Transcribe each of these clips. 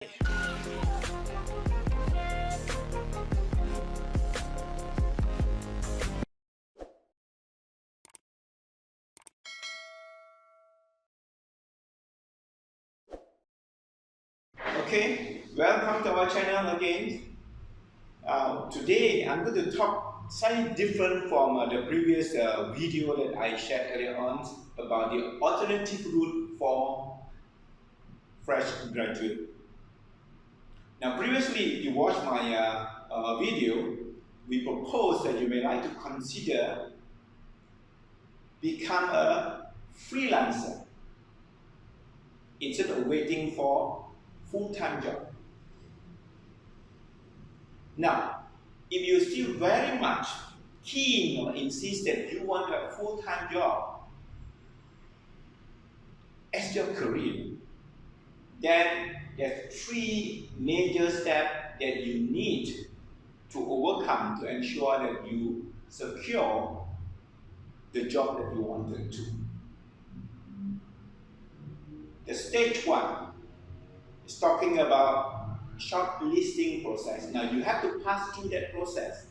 Okay, welcome to our channel again. Today I'm going to talk slightly different from the previous video that I shared earlier on about the alternative route for fresh graduate. Now previously, if you watched my video, we proposed that you may like to consider become a freelancer instead of waiting for full-time job. Now, if you're still very much keen or insist that you want a full-time job as your career, then there's three major steps that you need to overcome to ensure that you secure the job that you wanted to. The stage one is talking about shortlisting process. Now you have to pass through that process.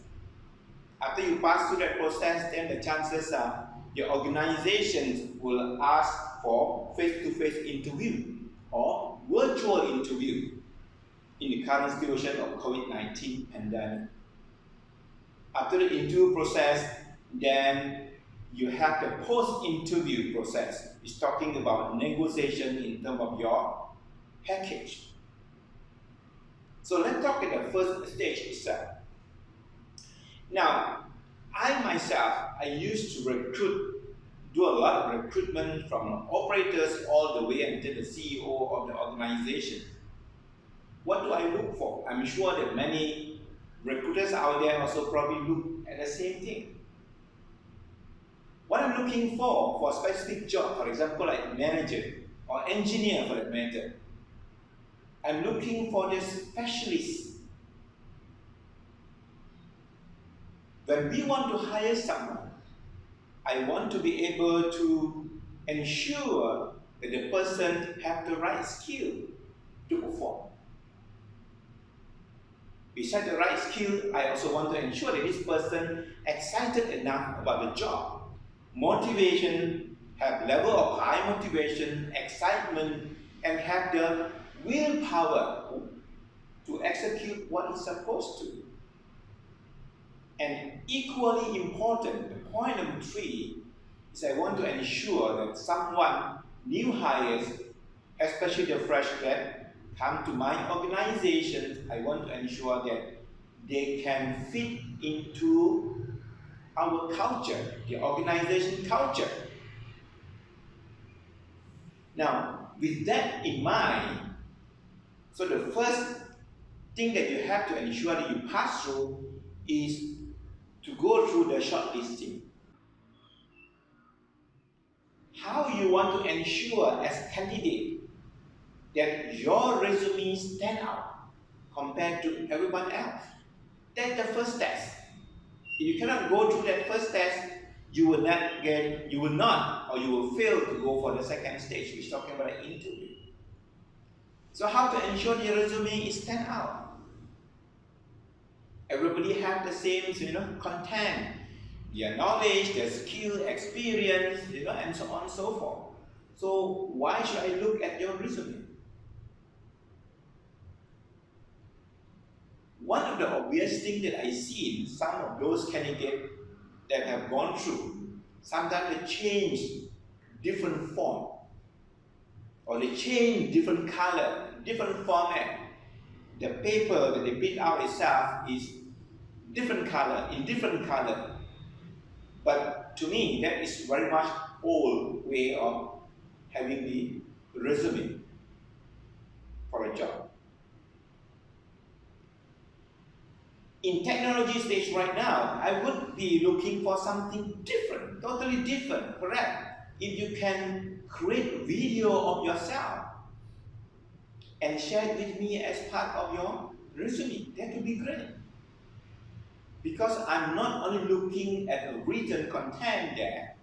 After you pass through that process, then the chances are your organizations will ask for face-to-face interview or virtual interview in the current situation of COVID-19 pandemic. After the interview process, then you have the post-interview process. It's talking about negotiation in terms of your package. So let's talk at the first stage itself. Now, I myself, I used to do a lot of recruitment from operators all the way until the CEO of the organization. What do I look for? I'm sure that many recruiters out there also probably look at the same thing. What I'm looking for a specific job, for example, like manager or engineer for that matter, I'm looking for the specialist. When we want to hire someone, I want to be able to ensure that the person has the right skill to perform. Besides the right skill, I also want to ensure that this person is excited enough about the job. Motivation, have level of high motivation, excitement, and have the willpower to execute what he's supposed to. And equally important, the point number 3 is I want to ensure that someone, new hires, especially the fresh grad, come to my organization. I want to ensure that they can fit into our culture, the organization culture. Now, with that in mind, so the first thing that you have to ensure that you pass through is to go through the shortlisting. How you want to ensure as a candidate that your resume stand out compared to everyone else. That's the first test. If you cannot go through that first test, you will fail to go for the second stage, which is talking about an interview. So how to ensure your resume is stand out? Everybody have the same, content, their knowledge, their skill, experience, and so on and so forth. So why should I look at your resume? One of the obvious things that I see in some of those candidates that have gone through, sometimes they change different form, or they change different color, different format. The paper that they print out itself is different color, in different color. But to me, that is very much old way of having the resume for a job. In technology stage right now, I would be looking for something different, totally different. Perhaps if you can create video of yourself and share it with me as part of your resume, that would be great. Because I'm not only looking at the written content there,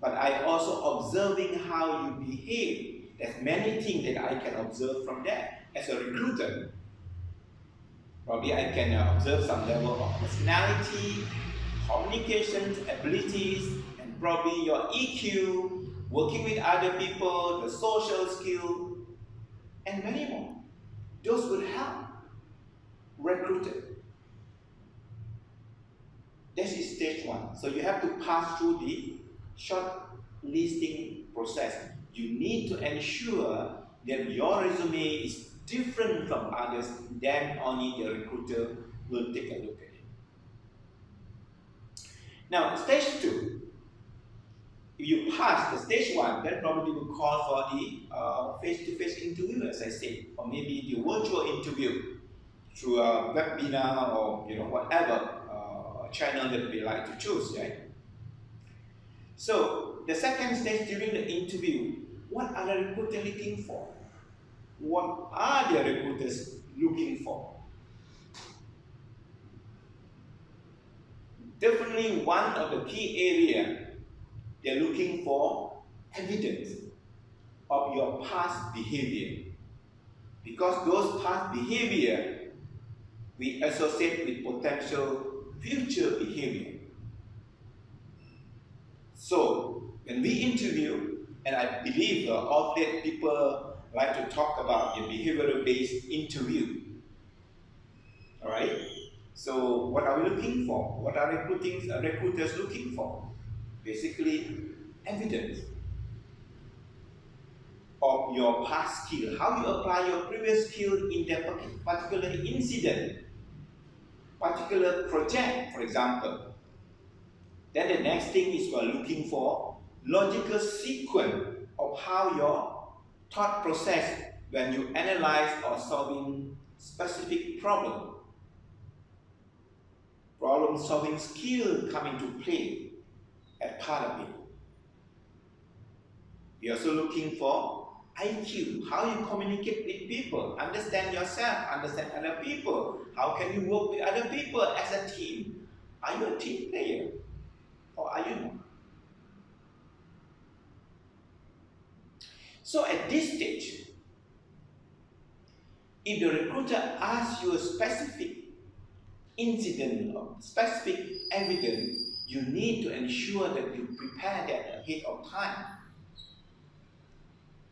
but I also observing how you behave. There's many things that I can observe from there. as a recruiter, probably I can observe some level of personality, communication abilities, and probably your EQ, working with other people, the social skill, and many more. Those will help recruiter. This is stage one. So you have to pass through the shortlisting process. You need to ensure that your resume is different from others, then only the recruiter will take a look at it. Now, stage two. If you pass the stage one, then probably will call for the face-to-face interview, as I said, or maybe the virtual interview through a webinar or whatever channel that we like to choose, right? So the second stage during the interview, what are the recruiters looking for? What are the recruiters looking for? Definitely one of the key areas they're looking for evidence of your past behavior. Because those past behavior we associate with potential future behavior. So when we interview, and I believe often people like to talk about the behavioral-based interview. All right. So what are we looking for? What are recruiters looking for? Basically, evidence of your past skill, how you apply your previous skill in that particular incident, particular project, for example. Then the next thing is we're looking for logical sequence of how your thought process when you analyze or solving specific problem. Problem solving skill come into play as part of it. We're also looking for IQ, how you communicate with people, understand yourself, understand other people. How can you work with other people as a team? Are you a team player or are you not? So at this stage, if the recruiter asks you a specific incident or specific evidence, you need to ensure that you prepare that ahead of time.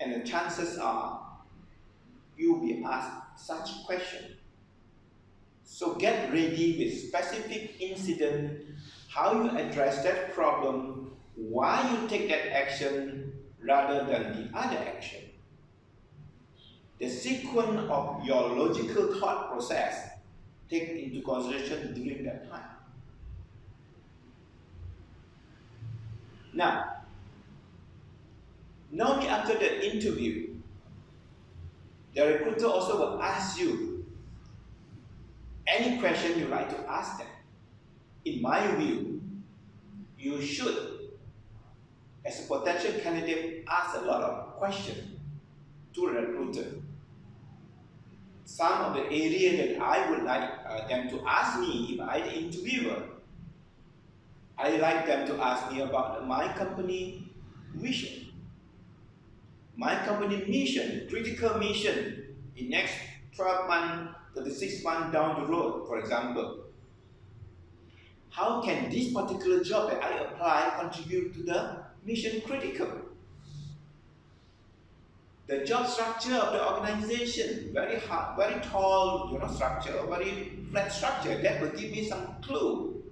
And the chances are you'll be asked such question. So get ready with specific incident, how you address that problem, why you take that action rather than the other action. The sequence of your logical thought process take into consideration during that time. Now, normally after the interview, the recruiter also will ask you any question you like to ask them. In my view, you should, as a potential candidate, ask a lot of questions to the recruiter. Some of the areas that I would like them to ask me if I'm the interviewer, I like them to ask me about my company vision, my company mission, critical mission in next 12 months, 36 months down the road, for example. How can this particular job that I apply contribute to the mission critical? The job structure of the organization, very hard, very tall, structure, very flat structure. That will give me some clue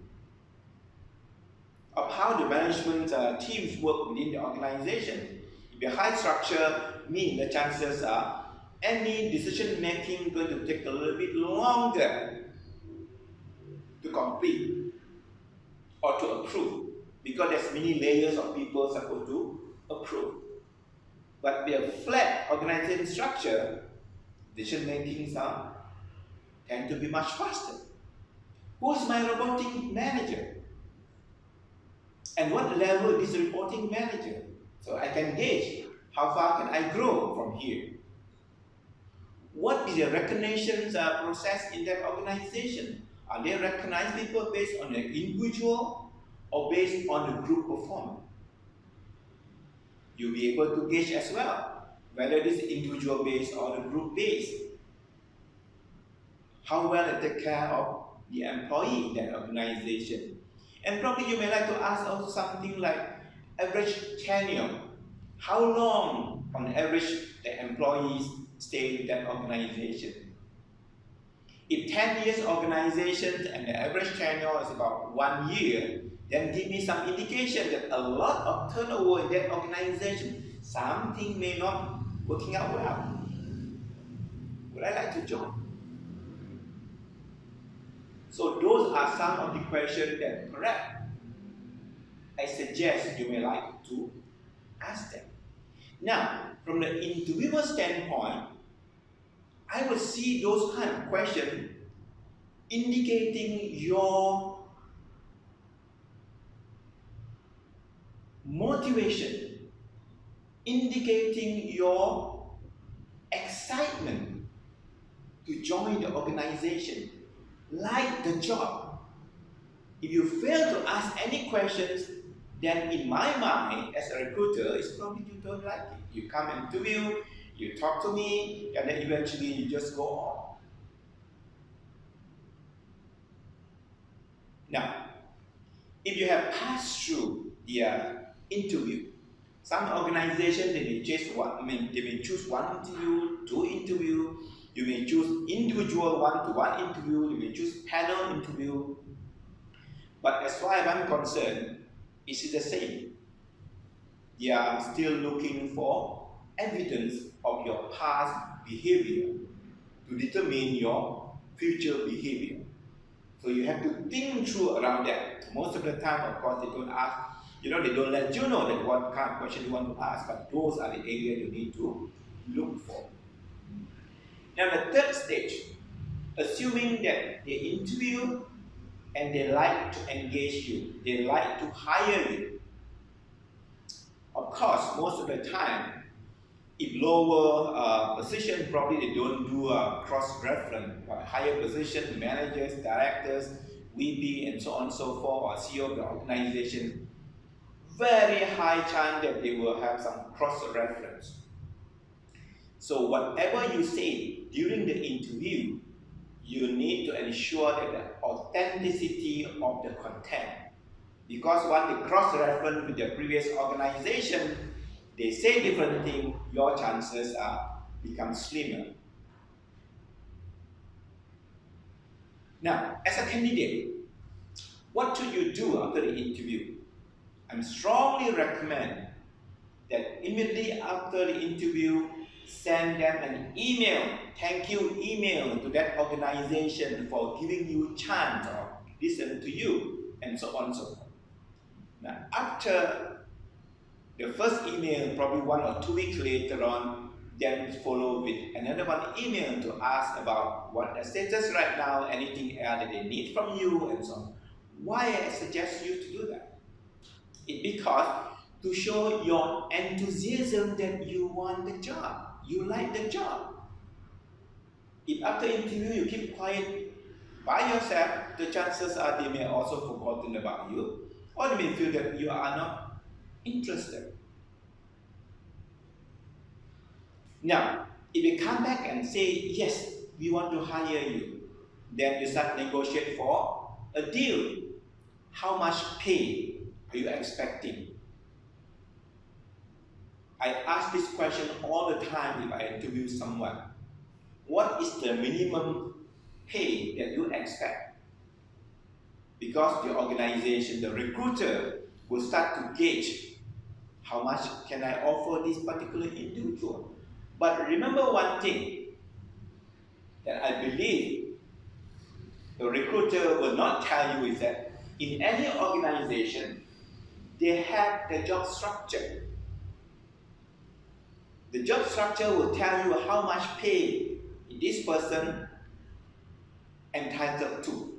of how the management teams work within the organization. If a high structure means the chances are any decision making going to take a little bit longer to complete or to approve, because there's many layers of people supposed to approve. But with a flat organization structure, decision making tend to be much faster. Who's my reporting manager? And what level is the reporting manager? So I can gauge how far can I grow from here. What is the recognition process in that organization? Are they recognize people based on the individual or based on the group performance? You'll be able to gauge as well whether it is individual based or the group based. how well they take care of the employee in that organization. And probably you may like to ask also something like average tenure. How long on average the employees stay in that organization? If 10 years organization and the average tenure is about 1 year, then give me some indication that a lot of turnover in that organization, something may not working out well. Would I like to join? So those are some of the questions that perhaps I suggest you may like to ask them. Now, from the interviewer standpoint, I will see those kind of questions indicating your motivation, indicating your excitement to join the organization, like the job. If you fail to ask any questions, then in my mind, as a recruiter, it's probably you don't like it. You come and interview, you talk to me, and then eventually you just go on. Now, if you have passed through the interview, some organizations they may choose one. They may choose one interview, two interview. You may choose individual one-to-one interview. You may choose panel interview. But as far as I'm concerned, it's the same. They are still looking for evidence of your past behavior to determine your future behavior. So you have to think through around that. Most of the time, of course, they don't ask, they don't let you know that what kind of question you want to ask, but those are the areas you need to look for. Now the third stage, assuming that they interview and they like to engage you, they like to hire you. Of course, most of the time, if lower position, probably they don't do a cross-reference, but higher position, managers, directors, VP, and so on and so forth, or CEO of the organization, very high chance that they will have some cross-reference. So whatever you say during the interview, you need to ensure that the authenticity of the content. Because when they cross-reference with the previous organization, they say different things, your chances become slimmer. Now, as a candidate, what should you do after the interview? I strongly recommend that immediately after the interview, send them an email, thank you email to that organization for giving you a chance or listen to you, and so on and so forth. Now, after the first email, probably 1 or 2 weeks later on, then follow with another one email to ask about what the status right now, anything else that they need from you, and so on. Why I suggest you to do that? It's because to show your enthusiasm that you want the job, you like the job. If after interview you keep quiet by yourself, the chances are they may also forgotten about you, or they may feel that you are not interested. Now, if they come back and say, yes, we want to hire you, then you start negotiate for a deal. How much pay are you expecting? I ask this question all the time if I interview someone. What is the minimum pay that you expect? Because the organization, the recruiter, will start to gauge how much can I offer this particular individual. But remember one thing that I believe the recruiter will not tell you is that in any organization, they have the job structure. The job structure will tell you how much pay this person entitled to.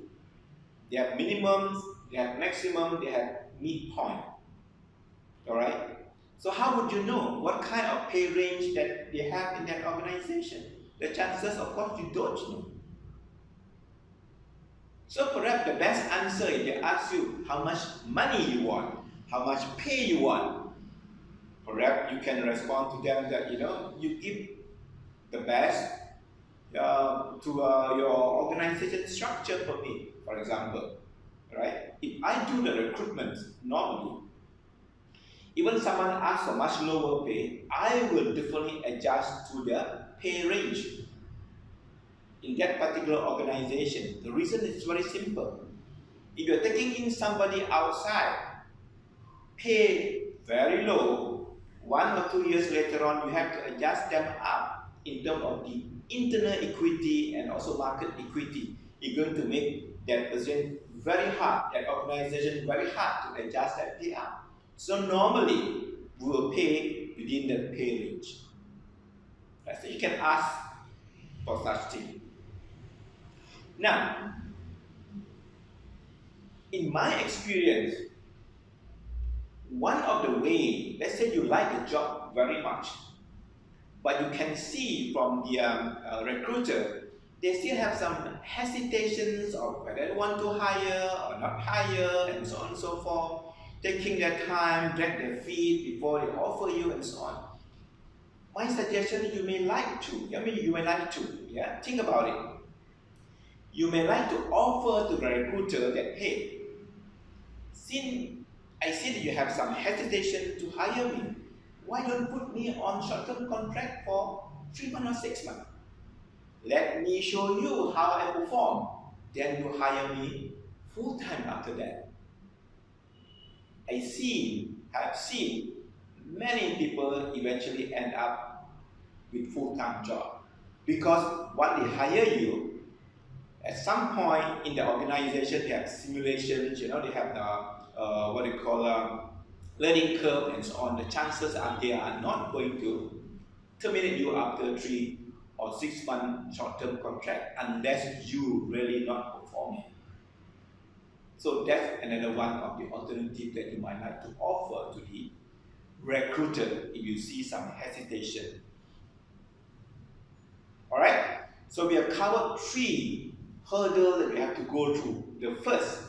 They have minimums, they have maximum, they have midpoint. Alright? So how would you know what kind of pay range that they have in that organization? The chances, of course, you don't know. So perhaps the best answer if they ask you how much money you want, how much pay you want, perhaps you can respond to them that you give the best to your organization structure permit, for example, right? If I do the recruitment normally, even someone asks for much lower pay, I will definitely adjust to the pay range in that particular organization. The reason is very simple. If you're taking in somebody outside, pay very low, 1 or 2 years later on, you have to adjust them up in terms of the internal equity and also market equity. You're going to make that person very hard, that organization very hard to adjust that pay up. So normally, we will pay within the pay range. So you can ask for such thing. Now, in my experience, one of the ways, let's say you like the job very much, but you can see from the recruiter, they still have some hesitations of whether they want to hire or not hire, and so on and so forth, taking their time, drag their feet before they offer you, and so on. My suggestion, you may like to, think about it. You may like to offer to the recruiter that, hey, since I see that you have some hesitation to hire me, why don't put me on short-term contract for 3 months or 6 months? Let me show you how I perform. Then you hire me full-time after that. I've seen many people eventually end up with full-time job. Because when they hire you, at some point in the organization, they have simulations, they have the learning curve and so on. The chances are they are not going to terminate you after 3 or 6 month short-term contract unless you really not performing. So that's another one of the alternatives that you might like to offer to the recruiter if you see some hesitation. Alright, so we have covered 3 hurdles that you have to go through. The first,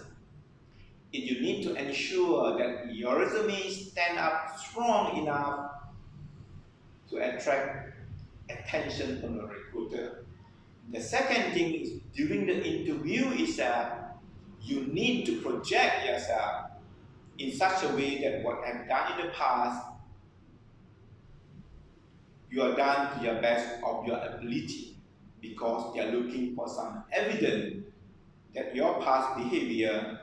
if you need to ensure that your resume stand up strong enough to attract attention from the recruiter. The second thing is during the interview is you need to project yourself in such a way that what I've done in the past, you are done to your best of your ability, because they are looking for some evidence that your past behavior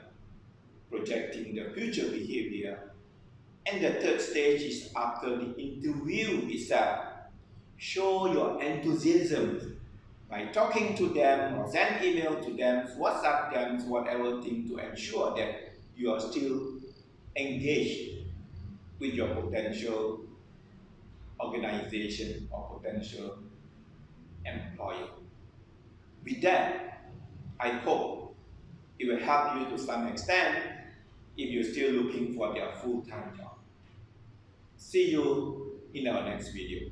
projecting the future behavior. And the third stage is after the interview itself. Show your enthusiasm by talking to them or send email to them, WhatsApp them, whatever thing, to ensure that you are still engaged with your potential organization or potential employer. With that, I hope it will help you to some extent if you're still looking for their full-time job. See you in our next video.